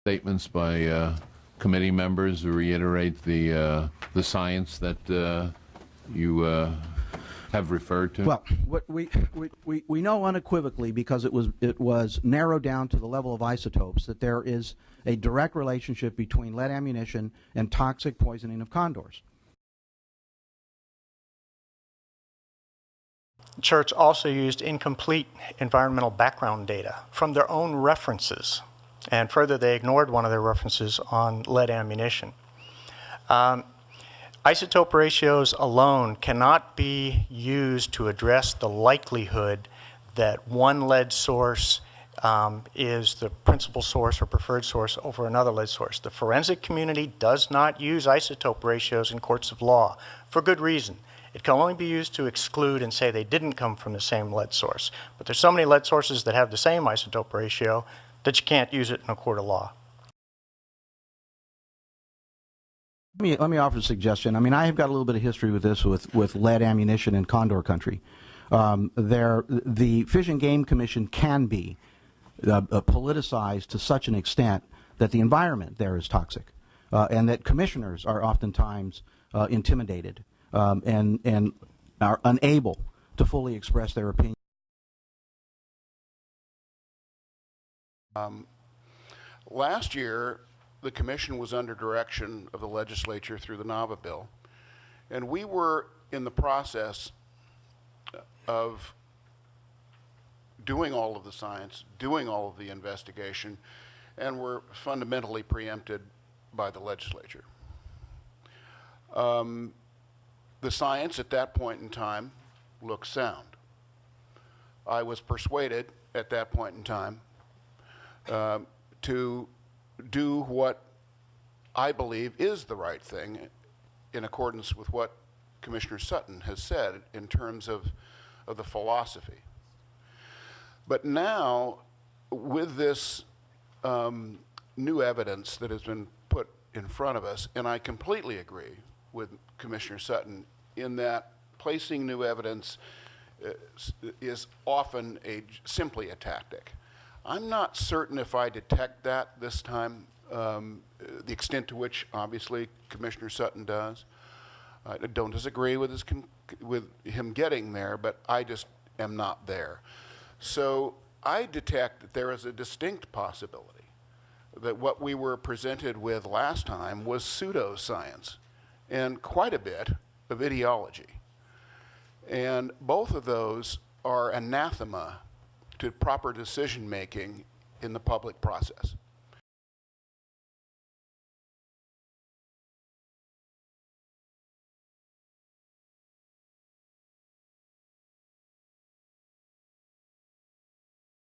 Statements by committee members who reiterate the science that you have referred to? Well, what we know unequivocally, because it was narrowed down to the level of isotopes, that there is a direct relationship between lead ammunition and toxic poisoning of condors. The church also used incomplete environmental background data from their own references. And further, they ignored one of their references on lead ammunition. Isotope ratios alone cannot be used to address the likelihood that one lead source is the principal source or preferred source over another lead source. The forensic community does not use isotope ratios in courts of law for good reason. It can only be used to exclude and say they didn't come from the same lead source. But there's so many lead sources that have the same isotope ratio that you can't use it in a court of law. Let me offer a suggestion. I mean, I have got a little bit of history with this, with lead ammunition in Condor country. The Fish and Game Commission can be politicized to such an extent that the environment there is toxic, and that commissioners are oftentimes intimidated and are unable to fully express their opinion. Last year, the commission was under direction of the legislature through the Nava bill, and we were in the process of doing all of the science, doing all of the investigation, and were fundamentally preempted by the legislature. The science at that point in time looked sound. I was persuaded at that point in time to do what I believe is the right thing in accordance with what Commissioner Sutton has said in terms of the philosophy. But now, with this new evidence that has been put in front of us, and I completely agree with Commissioner Sutton in that placing new evidence is often simply a tactic. I'm not certain if I detect that this time, the extent to which, obviously, Commissioner Sutton does. I don't disagree with him getting there, but I just am not there. So I detect that there is a distinct possibility that what we were presented with last time was pseudoscience and quite a bit of ideology. And both of those are anathema to proper decision making in the public process.